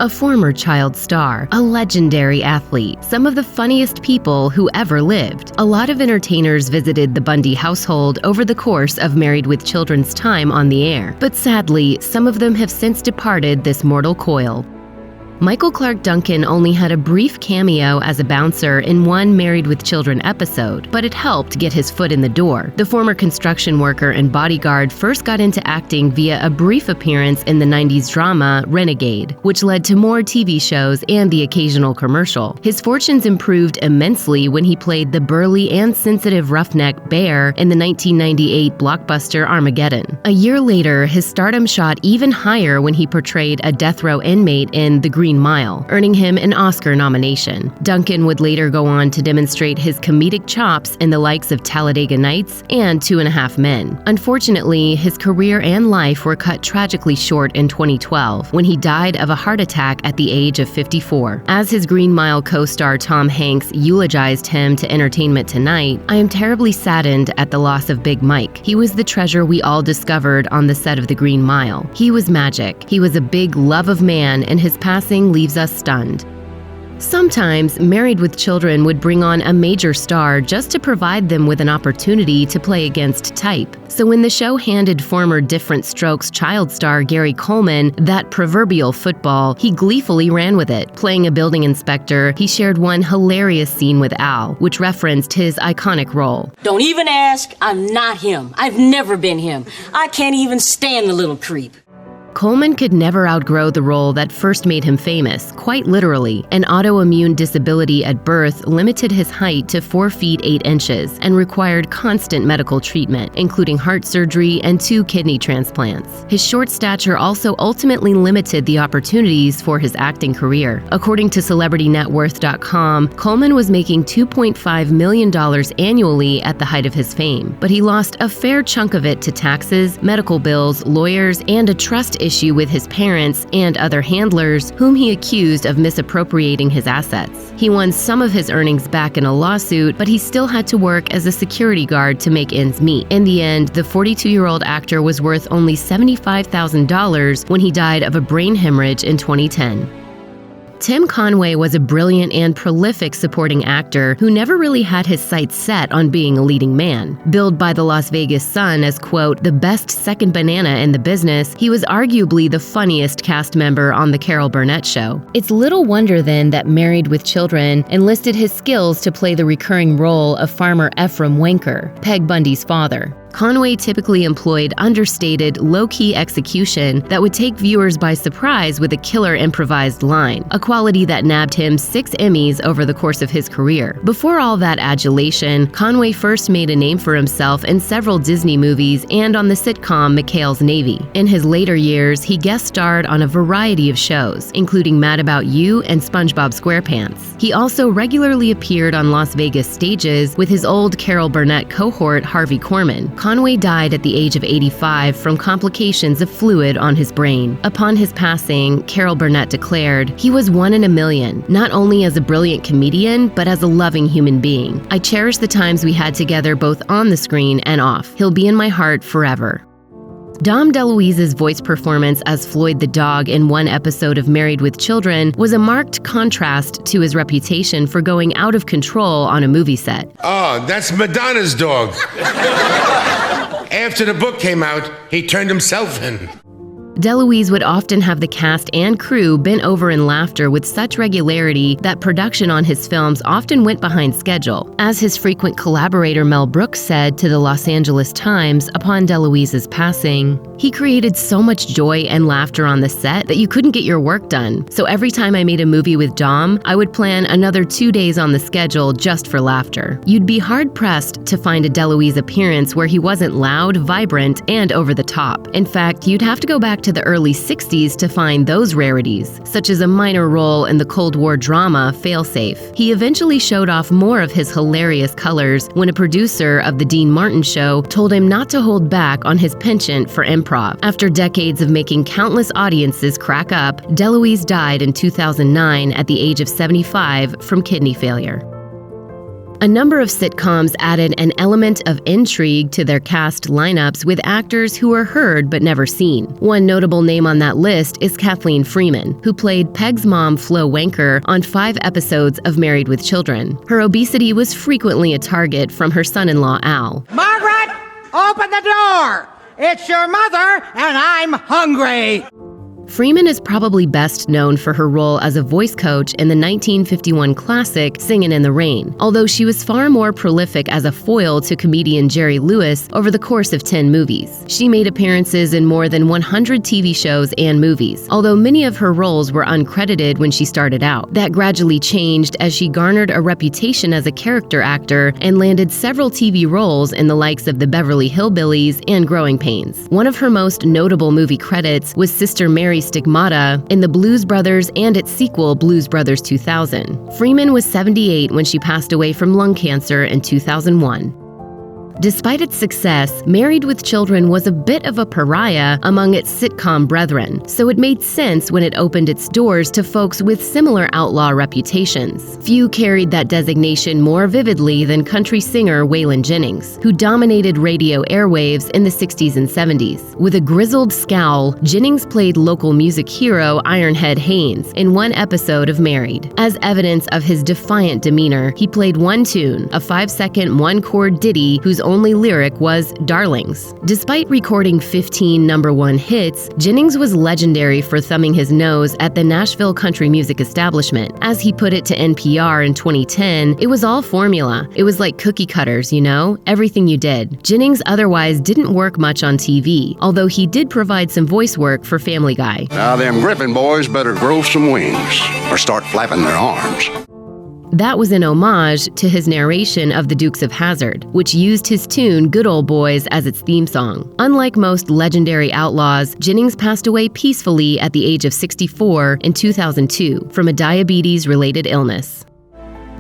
A former child star, a legendary athlete, some of the funniest people who ever lived. A lot of entertainers visited the Bundy household over the course of Married with Children's time on the air, but sadly, some of them have since departed this mortal coil. Michael Clarke Duncan only had a brief cameo as a bouncer in one Married with Children episode, but it helped get his foot in the door. The former construction worker and bodyguard first got into acting via a brief appearance in the 90s drama Renegade, which led to more TV shows and the occasional commercial. His fortunes improved immensely when he played the burly and sensitive roughneck Bear in the 1998 blockbuster Armageddon. A year later, his stardom shot even higher when he portrayed a death row inmate in The Green Mile, earning him an Oscar nomination. Duncan would later go on to demonstrate his comedic chops in the likes of Talladega Nights and 2.5 Men. Unfortunately, his career and life were cut tragically short in 2012 when he died of a heart attack at the age of 54. As his Green Mile co-star Tom Hanks eulogized him to Entertainment Tonight, "I am terribly saddened at the loss of Big Mike. He was the treasure we all discovered on the set of The Green Mile. He was magic. He was a big love of man, and his passing leaves us stunned." Sometimes, Married with Children would bring on a major star just to provide them with an opportunity to play against type. So when the show handed former Different Strokes child star Gary Coleman that proverbial football, he gleefully ran with it. Playing a building inspector, he shared one hilarious scene with Al, which referenced his iconic role. "Don't even ask, I'm not him. I've never been him. I can't even stand the little creep." Coleman could never outgrow the role that first made him famous, quite literally. An autoimmune disability at birth limited his height to 4 feet 8 inches and required constant medical treatment, including heart surgery and 2 kidney transplants. His short stature also ultimately limited the opportunities for his acting career. According to CelebrityNetWorth.com, Coleman was making $2.5 million annually at the height of his fame, but he lost a fair chunk of it to taxes, medical bills, lawyers, and a trust issue with his parents and other handlers whom he accused of misappropriating his assets. He won some of his earnings back in a lawsuit, but he still had to work as a security guard to make ends meet. In the end, the 42-year-old actor was worth only $75,000 when he died of a brain hemorrhage in 2010. Tim Conway was a brilliant and prolific supporting actor who never really had his sights set on being a leading man. Billed by the Las Vegas Sun as, quote, the best second banana in the business, he was arguably the funniest cast member on The Carol Burnett Show. It's little wonder then that Married with Children enlisted his skills to play the recurring role of Farmer Ephraim Wanker, Peg Bundy's father. Conway typically employed understated, low-key execution that would take viewers by surprise with a killer improvised line, a quality that nabbed him 6 Emmys over the course of his career. Before all that adulation, Conway first made a name for himself in several Disney movies and on the sitcom McHale's Navy. In his later years, he guest starred on a variety of shows, including Mad About You and SpongeBob SquarePants. He also regularly appeared on Las Vegas stages with his old Carol Burnett cohort Harvey Korman. Conway died at the age of 85 from complications of fluid on his brain. Upon his passing, Carol Burnett declared, "He was one in a million, not only as a brilliant comedian, but as a loving human being. I cherish the times we had together both on the screen and off. He'll be in my heart forever." Dom DeLuise's voice performance as Floyd the dog in one episode of Married with Children was a marked contrast to his reputation for going out of control on a movie set. "Oh, that's Madonna's dog." After the book came out, he turned himself in. DeLuise would often have the cast and crew bent over in laughter with such regularity that production on his films often went behind schedule. As his frequent collaborator Mel Brooks said to the Los Angeles Times upon DeLuise's passing, "He created so much joy and laughter on the set that you couldn't get your work done. So every time I made a movie with Dom, I would plan another 2 days on the schedule just for laughter." You'd be hard-pressed to find a DeLuise appearance where he wasn't loud, vibrant, and over the top. In fact, you'd have to go back to the early 60s to find those rarities, such as a minor role in the Cold War drama Failsafe. He eventually showed off more of his hilarious colors when a producer of The Dean Martin Show told him not to hold back on his penchant for improv. After decades of making countless audiences crack up, DeLuise died in 2009 at the age of 75 from kidney failure. A number of sitcoms added an element of intrigue to their cast lineups with actors who were heard but never seen. One notable name on that list is Kathleen Freeman, who played Peg's mom Flo Wanker on 5 episodes of Married with Children. Her obesity was frequently a target from her son-in-law Al. Margaret, open the door! It's your mother, and I'm hungry! Freeman is probably best known for her role as a voice coach in the 1951 classic Singin' in the Rain, although she was far more prolific as a foil to comedian Jerry Lewis over the course of 10 movies. She made appearances in more than 100 TV shows and movies, although many of her roles were uncredited when she started out. That gradually changed as she garnered a reputation as a character actor and landed several TV roles in the likes of the Beverly Hillbillies and Growing Pains. One of her most notable movie credits was Sister Mary Stigmata in the Blues Brothers and its sequel, Blues Brothers 2000. Freeman was 78 when she passed away from lung cancer in 2001. Despite its success, Married with Children was a bit of a pariah among its sitcom brethren, so it made sense when it opened its doors to folks with similar outlaw reputations. Few carried that designation more vividly than country singer Waylon Jennings, who dominated radio airwaves in the 60s and 70s. With a grizzled scowl, Jennings played local music hero Ironhead Haynes in one episode of Married. As evidence of his defiant demeanor, he played one tune, a 5-second one-chord ditty whose only lyric was "Darlings." Despite recording 15 #1 hits, Jennings was legendary for thumbing his nose at the Nashville country music establishment. As he put it to NPR in 2010, it was all formula. It was like cookie cutters, you know? Everything you did. Jennings otherwise didn't work much on TV, although he did provide some voice work for Family Guy. Now them Griffin boys better grow some wings or start flapping their arms. That was an homage to his narration of The Dukes of Hazzard, which used his tune Good Old Boys as its theme song. Unlike most legendary outlaws, Jennings passed away peacefully at the age of 64 in 2002 from a diabetes-related illness.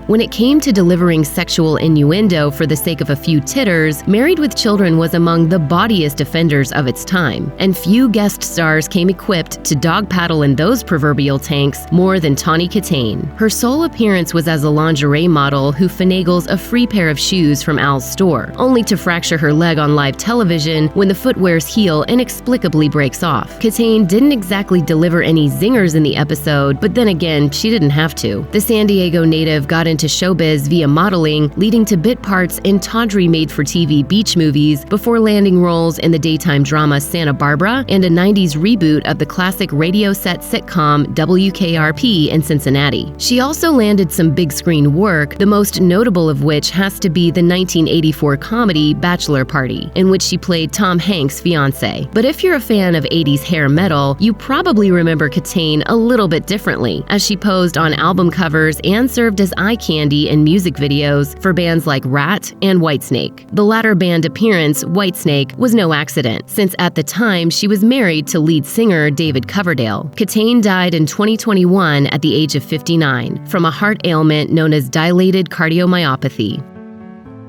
When it came to delivering sexual innuendo for the sake of a few titters, Married with Children was among the bawdiest offenders of its time, and few guest stars came equipped to dog paddle in those proverbial tanks more than Tawny Kitaen. Her sole appearance was as a lingerie model who finagles a free pair of shoes from Al's store, only to fracture her leg on live television when the footwear's heel inexplicably breaks off. Kitaen didn't exactly deliver any zingers in the episode, but then again, she didn't have to. The San Diego native got into showbiz via modeling, leading to bit parts in tawdry made-for-TV beach movies before landing roles in the daytime drama Santa Barbara and a 90s reboot of the classic radio set sitcom WKRP in Cincinnati. She also landed some big-screen work, the most notable of which has to be the 1984 comedy Bachelor Party, in which she played Tom Hanks' fiancée. But if you're a fan of 80s hair metal, you probably remember Kitaen a little bit differently, as she posed on album covers and served as eye candy in music videos for bands like Rat and Whitesnake. The latter band appearance, Whitesnake, was no accident, since at the time she was married to lead singer David Coverdale. Kitaen died in 2021 at the age of 59 from a heart ailment known as dilated cardiomyopathy.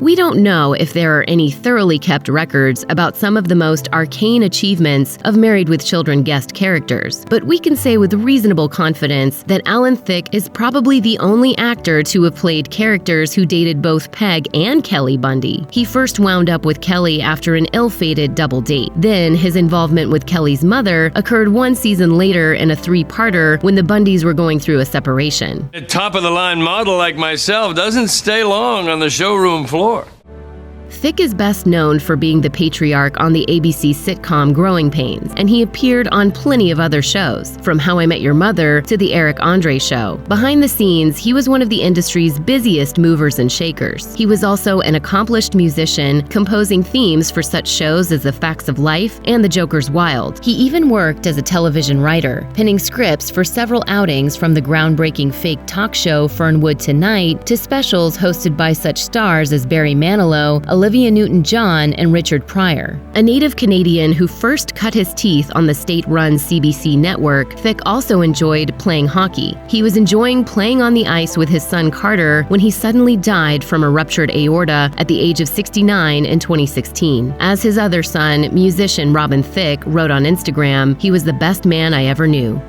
We don't know if there are any thoroughly kept records about some of the most arcane achievements of Married with Children guest characters, but we can say with reasonable confidence that Alan Thicke is probably the only actor to have played characters who dated both Peg and Kelly Bundy. He first wound up with Kelly after an ill-fated double date. Then his involvement with Kelly's mother occurred one season later in a 3-parter when the Bundys were going through a separation. A top-of-the-line model like myself doesn't stay long on the showroom floor. Thicke is best known for being the patriarch on the ABC sitcom Growing Pains, and he appeared on plenty of other shows, from How I Met Your Mother to The Eric Andre Show. Behind the scenes, he was one of the industry's busiest movers and shakers. He was also an accomplished musician, composing themes for such shows as The Facts of Life and The Joker's Wild. He even worked as a television writer, penning scripts for several outings from the groundbreaking fake talk show Fernwood Tonight to specials hosted by such stars as Barry Manilow, Olivia Newton-John, and Richard Pryor. A native Canadian who first cut his teeth on the state-run CBC network, Thicke also enjoyed playing hockey. He was enjoying playing on the ice with his son Carter when he suddenly died from a ruptured aorta at the age of 69 in 2016. As his other son, musician Robin Thicke, wrote on Instagram, "He was the best man I ever knew."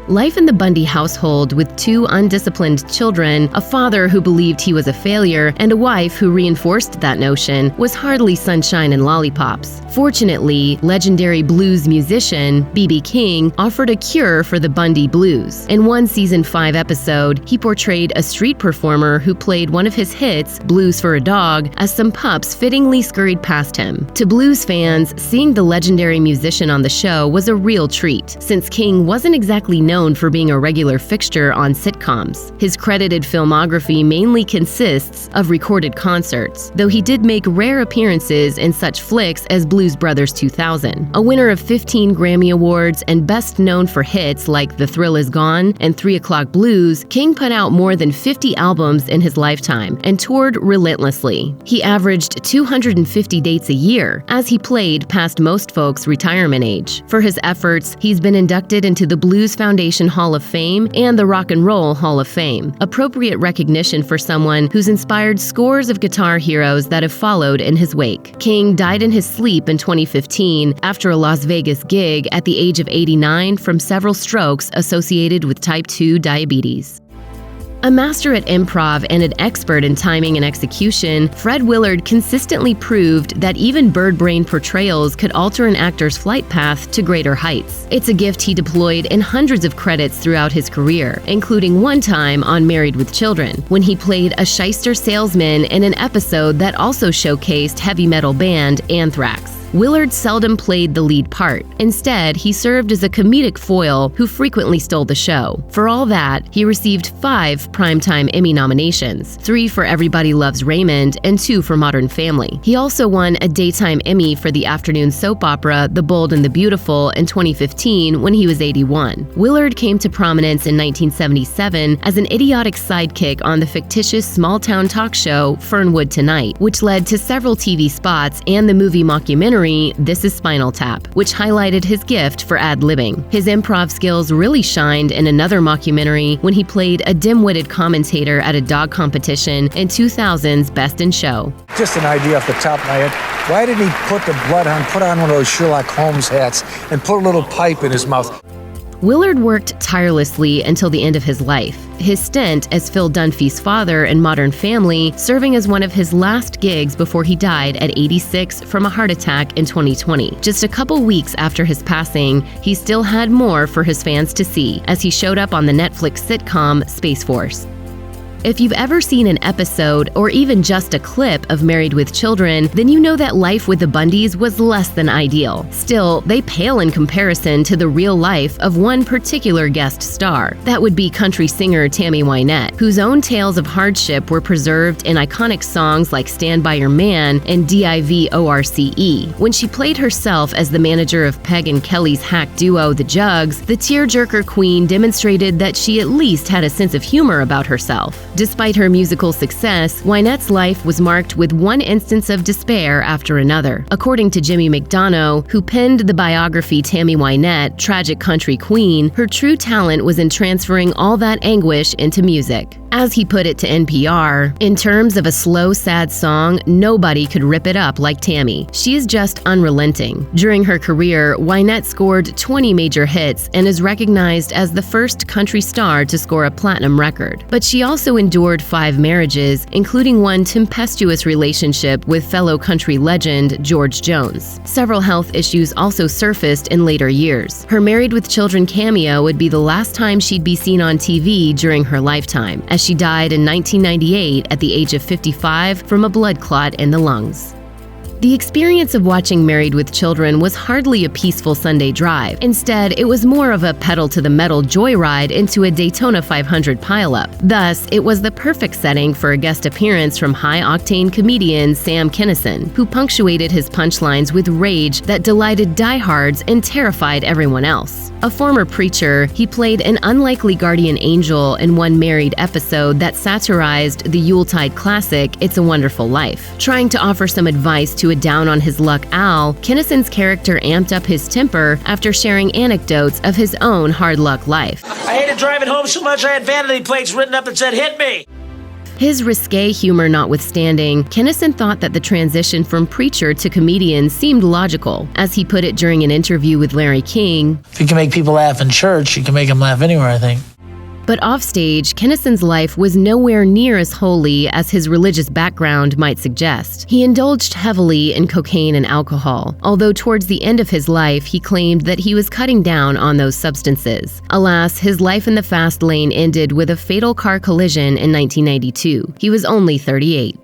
Life in the Bundy household, with 2 undisciplined children, a father who believed he was a failure, and a wife who reinforced that notion, was hardly sunshine and lollipops. Fortunately, legendary blues musician B.B. King offered a cure for the Bundy blues. In one season 5 episode, he portrayed a street performer who played one of his hits, Blues for a Dog, as some pups fittingly scurried past him. To blues fans, seeing the legendary musician on the show was a real treat, since King wasn't exactly known for being a regular fixture on sitcoms. His credited filmography mainly consists of recorded concerts, though he did make rare appearances in such flicks as Blues Brothers 2000. A winner of 15 Grammy Awards and best known for hits like The Thrill Is Gone and 3 O'Clock Blues, King put out more than 50 albums in his lifetime and toured relentlessly. He averaged 250 dates a year, as he played past most folks' retirement age. For his efforts, he's been inducted into the Blues Foundation Hall of Fame and the Rock and Roll Hall of Fame, appropriate recognition for someone who's inspired scores of guitar heroes that have followed in his wake. King died in his sleep in 2015 after a Las Vegas gig at the age of 89 from several strokes associated with type 2 diabetes. A master at improv and an expert in timing and execution, Fred Willard consistently proved that even bird-brain portrayals could alter an actor's flight path to greater heights. It's a gift he deployed in hundreds of credits throughout his career, including one time on Married with Children, when he played a shyster salesman in an episode that also showcased heavy metal band Anthrax. Willard seldom played the lead part. Instead, he served as a comedic foil who frequently stole the show. For all that, he received 5 Primetime Emmy nominations, 3 for Everybody Loves Raymond and 2 for Modern Family. He also won a Daytime Emmy for the afternoon soap opera The Bold and the Beautiful in 2015 when he was 81. Willard came to prominence in 1977 as an idiotic sidekick on the fictitious small-town talk show Fernwood Tonight, which led to several TV spots and the movie mockumentary This Is Spinal Tap, which highlighted his gift for ad-libbing. His improv skills really shined in another mockumentary when he played a dim-witted commentator at a dog competition in 2000's Best in Show. Just an idea off the top of my head. Why didn't he put on one of those Sherlock Holmes hats and put a little pipe in his mouth? Willard worked tirelessly until the end of his life. His stint as Phil Dunphy's father in Modern Family serving as one of his last gigs before he died at 86 from a heart attack in 2020. Just a couple weeks after his passing, he still had more for his fans to see as he showed up on the Netflix sitcom Space Force. If you've ever seen an episode or even just a clip of Married with Children, then you know that life with the Bundys was less than ideal. Still, they pale in comparison to the real life of one particular guest star. That would be country singer Tammy Wynette, whose own tales of hardship were preserved in iconic songs like Stand By Your Man and DIVORCE. When she played herself as the manager of Peg and Kelly's hack duo The Jugs, the tearjerker queen demonstrated that she at least had a sense of humor about herself. Despite her musical success, Wynette's life was marked with one instance of despair after another. According to Jimmy McDonough, who penned the biography Tammy Wynette, Tragic Country Queen, her true talent was in transferring all that anguish into music. As he put it to NPR, in terms of a slow, sad song, nobody could rip it up like Tammy. She is just unrelenting. During her career, Wynette scored 20 major hits and is recognized as the first country star to score a platinum record. But she also endured 5 marriages, including one tempestuous relationship with fellow country legend George Jones. Several health issues also surfaced in later years. Her Married with Children cameo would be the last time she'd be seen on TV during her lifetime, as she died in 1998 at the age of 55 from a blood clot in the lungs. The experience of watching Married with Children was hardly a peaceful Sunday drive. Instead, it was more of a pedal-to-the-metal joyride into a Daytona 500 pileup. Thus, it was the perfect setting for a guest appearance from high-octane comedian Sam Kinison, who punctuated his punchlines with rage that delighted diehards and terrified everyone else. A former preacher, he played an unlikely guardian angel in one Married episode that satirized the Yuletide classic It's a Wonderful Life. Trying to offer some advice to a down-on-his-luck Al, Kinison's character amped up his temper after sharing anecdotes of his own hard-luck life. I hated driving home so much I had vanity plates written up that said, "Hit me." His risque humor notwithstanding, Kinison thought that the transition from preacher to comedian seemed logical. As he put it during an interview with Larry King, "If you can make people laugh in church, you can make them laugh anywhere, I think." But offstage, Kinison's life was nowhere near as holy as his religious background might suggest. He indulged heavily in cocaine and alcohol, although towards the end of his life, he claimed that he was cutting down on those substances. Alas, his life in the fast lane ended with a fatal car collision in 1992. He was only 38.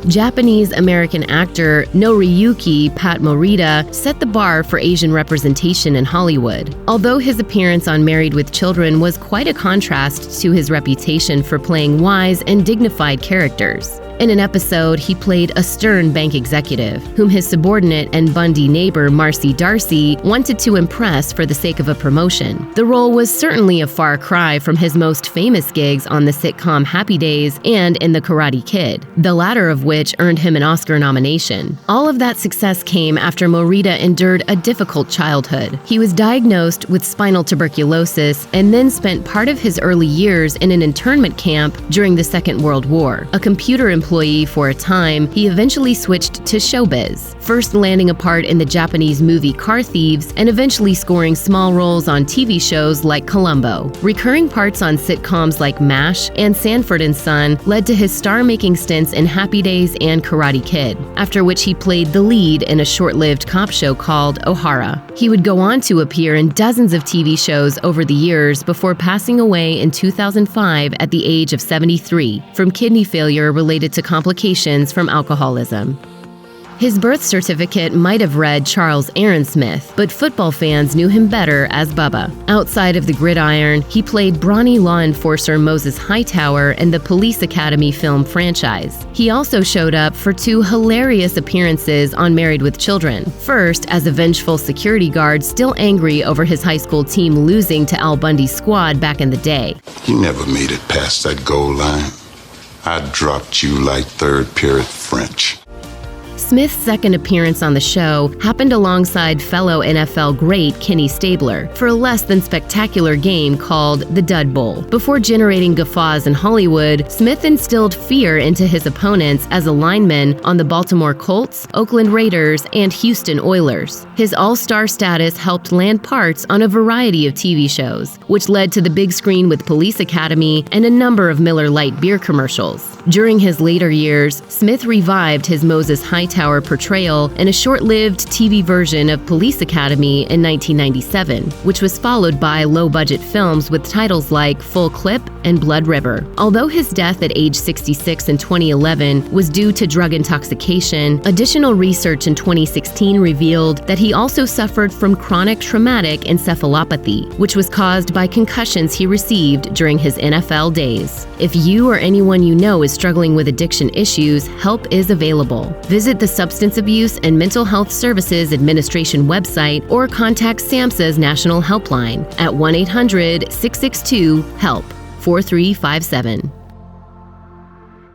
Japanese-American actor Noriyuki Pat Morita set the bar for Asian representation in Hollywood. Although his appearance on Married with Children was quite a contrast to his reputation for playing wise and dignified characters. In an episode, he played a stern bank executive, whom his subordinate and Bundy neighbor Marcy Darcy wanted to impress for the sake of a promotion. The role was certainly a far cry from his most famous gigs on the sitcom Happy Days and in The Karate Kid, the latter of which earned him an Oscar nomination. All of that success came after Morita endured a difficult childhood. He was diagnosed with spinal tuberculosis and then spent part of his early years in an internment camp during the Second World War. A computer employee for a time, he eventually switched to showbiz, first landing a part in the Japanese movie Car Thieves and eventually scoring small roles on TV shows like Columbo. Recurring parts on sitcoms like MASH and Sanford and Son led to his star-making stints in Happy Days and Karate Kid, after which he played the lead in a short-lived cop show called O'Hara. He would go on to appear in dozens of TV shows over the years before passing away in 2005 at the age of 73 from kidney failure related to complications from alcoholism. His birth certificate might have read Charles Aaron Smith, but football fans knew him better as Bubba. Outside of the gridiron, he played brawny law enforcer Moses Hightower in the Police Academy film franchise. He also showed up for 2 hilarious appearances on Married with Children. First, as a vengeful security guard still angry over his high school team losing to Al Bundy's squad back in the day. You never made it past that goal line. I dropped you like third period French. Smith's second appearance on the show happened alongside fellow NFL great Kenny Stabler for a less than spectacular game called the Dud Bowl. Before generating guffaws in Hollywood, Smith instilled fear into his opponents as a lineman on the Baltimore Colts, Oakland Raiders, and Houston Oilers. His all-star status helped land parts on a variety of TV shows, which led to the big screen with Police Academy and a number of Miller Lite beer commercials. During his later years, Smith revived his Moses Hightower portrayal in a short-lived TV version of Police Academy in 1997, which was followed by low-budget films with titles like Full Clip and Blood River. Although his death at age 66 in 2011 was due to drug intoxication, additional research in 2016 revealed that he also suffered from chronic traumatic encephalopathy, which was caused by concussions he received during his NFL days. If you or anyone you know is struggling with addiction issues, help is available. Visit the Substance Abuse and Mental Health Services Administration website or contact SAMHSA's National Helpline at 1-800-662-HELP 4357.